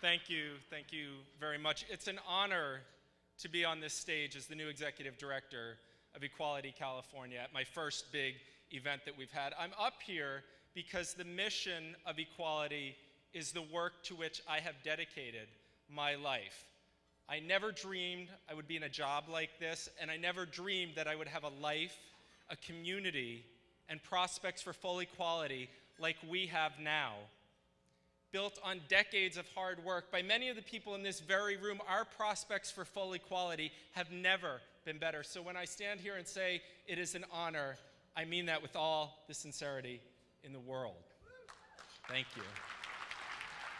Thank you very much. It's an honor to be on this stage as the new executive director of Equality California at my first big event that we've had. I'm up here because the mission of Equality is the work to which I have dedicated my life. I never dreamed I would be in a job like this, and I never dreamed that I would have a life, a community, and prospects for full equality like we have now. Built on decades of hard work by many of the people in this very room, our prospects for full equality have never been better. So when I stand here and say it is an honor, I mean that with all the sincerity in the world. Thank you.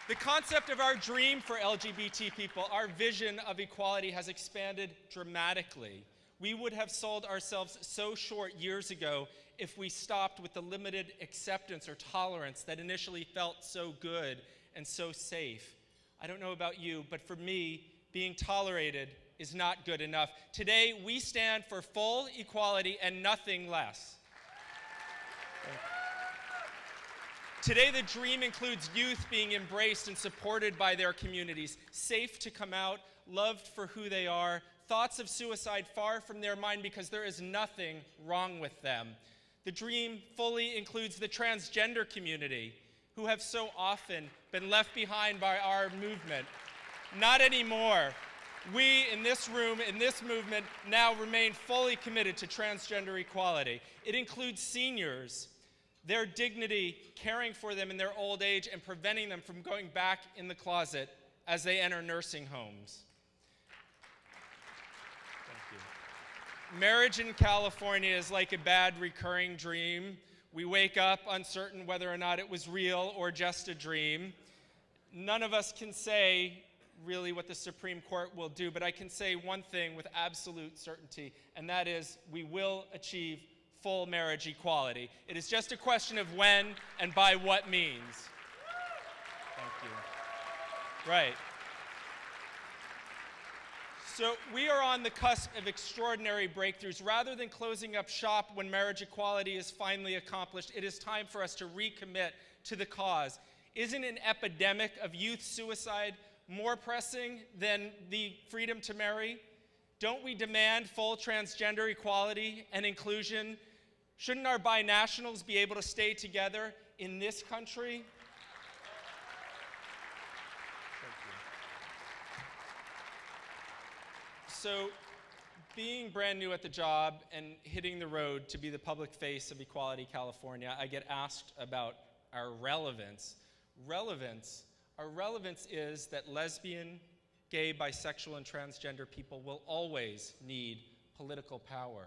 The concept of our dream for LGBT people, our vision of equality, has expanded dramatically. We would have sold ourselves so short years ago if we stopped with the limited acceptance or tolerance that initially felt so good and so safe. I don't know about you, but for me, being tolerated is not good enough. Today, we stand for full equality and nothing less. Today, the dream includes youth being embraced and supported by their communities, safe to come out, loved for who they are, thoughts of suicide far from their mind because there is nothing wrong with them. The dream fully includes the transgender community, who have so often been left behind by our movement. Not anymore. We in this room, in this movement, now remain fully committed to transgender equality. It includes seniors, their dignity, caring for them in their old age, and preventing them from going back in the closet as they enter nursing homes. Marriage in California is like a bad recurring dream. We wake up uncertain whether or not it was real or just a dream. None of us can say really what the Supreme Court will do, but I can say one thing with absolute certainty, and that is we will achieve full marriage equality. It is just a question of when and by what means. Thank you. Right. So we are on the cusp of extraordinary breakthroughs. Rather than closing up shop when marriage equality is finally accomplished, it is time for us to recommit to the cause. Isn't an epidemic of youth suicide more pressing than the freedom to marry? Don't we demand full transgender equality and inclusion? Shouldn't our binationals be able to stay together in this country? So, being brand new at the job and hitting the road to be the public face of Equality California, I get asked about our relevance. Our relevance is that lesbian, gay, bisexual, and transgender people will always need political power.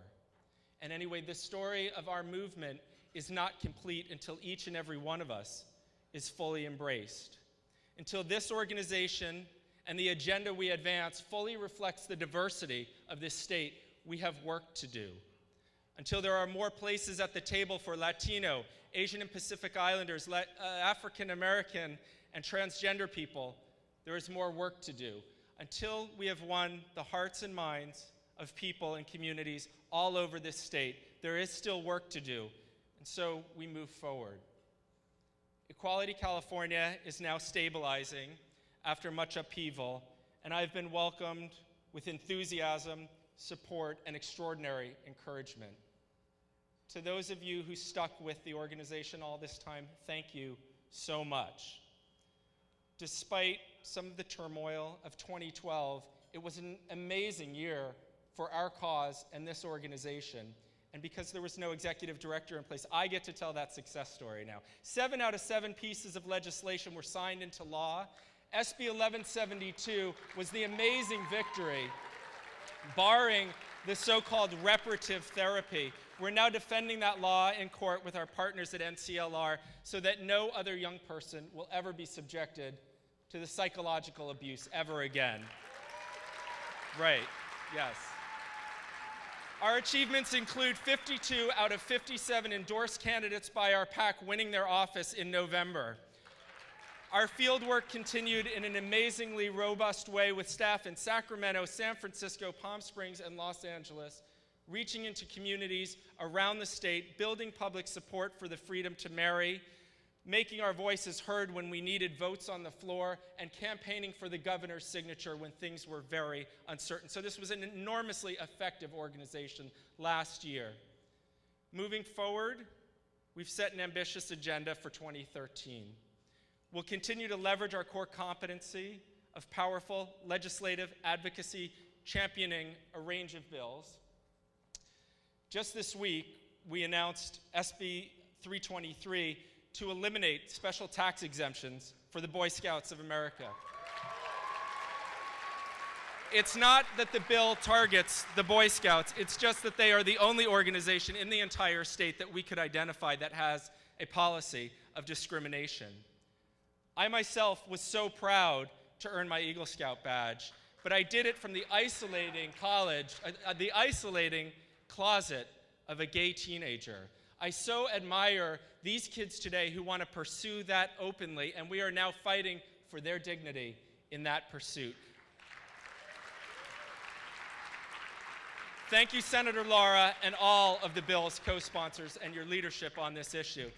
And anyway, the story of our movement is not complete until each and every one of us is fully embraced. Until this organization and the agenda we advance fully reflects the diversity of this state, we have work to do. Until there are more places at the table for Latino, Asian and Pacific Islanders, African American, and transgender people, there is more work to do. Until we have won the hearts and minds of people and communities all over this state, there is still work to do, and so we move forward. Equality California is now stabilizing after much upheaval, and I've been welcomed with enthusiasm, support, and extraordinary encouragement. To those of you who stuck with the organization all this time, thank you so much. Despite some of the turmoil of 2012, it was an amazing year for our cause and this organization. And because there was no executive director in place, I get to tell that success story now. 7 out of 7 pieces of legislation were signed into law. SB 1172 was the amazing victory, barring the so-called reparative therapy. We're now defending that law in court with our partners at NCLR so that no other young person will ever be subjected to the psychological abuse ever again. Right, yes. Our achievements include 52 out of 57 endorsed candidates by our PAC winning their office in November. Our fieldwork continued in an amazingly robust way with staff in Sacramento, San Francisco, Palm Springs, and Los Angeles, reaching into communities around the state, building public support for the freedom to marry, making our voices heard when we needed votes on the floor, and campaigning for the governor's signature when things were very uncertain. So this was an enormously effective organization last year. Moving forward, we've set an ambitious agenda for 2013. We'll continue to leverage our core competency of powerful legislative advocacy, championing a range of bills. Just this week, we announced SB 323 to eliminate special tax exemptions for the Boy Scouts of America. It's not that the bill targets the Boy Scouts, it's just that they are the only organization in the entire state that we could identify that has a policy of discrimination. I myself was so proud to earn my Eagle Scout badge, but I did it from the isolating closet of a gay teenager. I so admire these kids today who want to pursue that openly, and we are now fighting for their dignity in that pursuit. Thank you, Senator Lara, and all of the bill's co-sponsors and your leadership on this issue.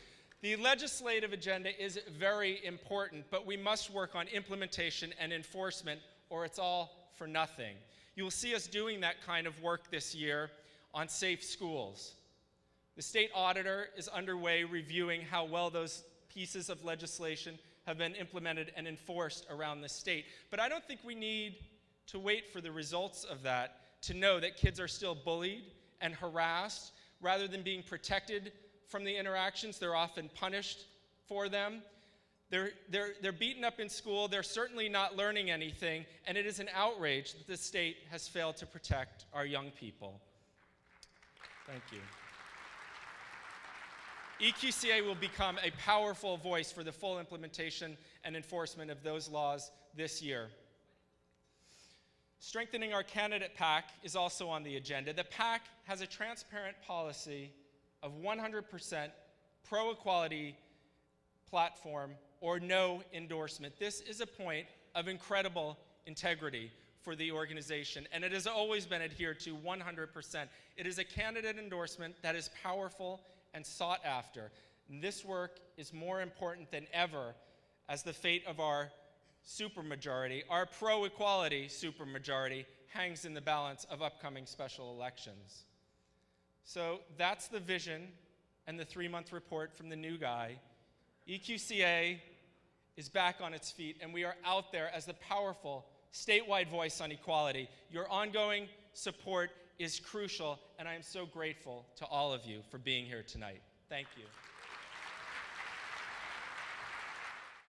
The legislative agenda is very important, but we must work on implementation and enforcement, or it's all for nothing. You will see us doing that kind of work this year on safe schools. The state auditor is underway reviewing how well those pieces of legislation have been implemented and enforced around the state. But I don't think we need to wait for the results of that to know that kids are still bullied and harassed. Rather than being protected from the interactions, they're often punished for them. They're beaten up in school, they're certainly not learning anything, and it is an outrage that the state has failed to protect our young people. Thank you. EQCA will become a powerful voice for the full implementation and enforcement of those laws this year. Strengthening our candidate PAC is also on the agenda. The PAC has a transparent policy of 100% pro-equality platform or no endorsement. This is a point of incredible integrity for the organization, and it has always been adhered to 100%. It is a candidate endorsement that is powerful and sought after. And this work is more important than ever as the fate of our supermajority, our pro-equality supermajority, hangs in the balance of upcoming special elections. So that's the vision and the 3-month report from the new guy. EQCA is back on its feet, and we are out there as the powerful statewide voice on equality. Your ongoing support is crucial, and I am so grateful to all of you for being here tonight. Thank you.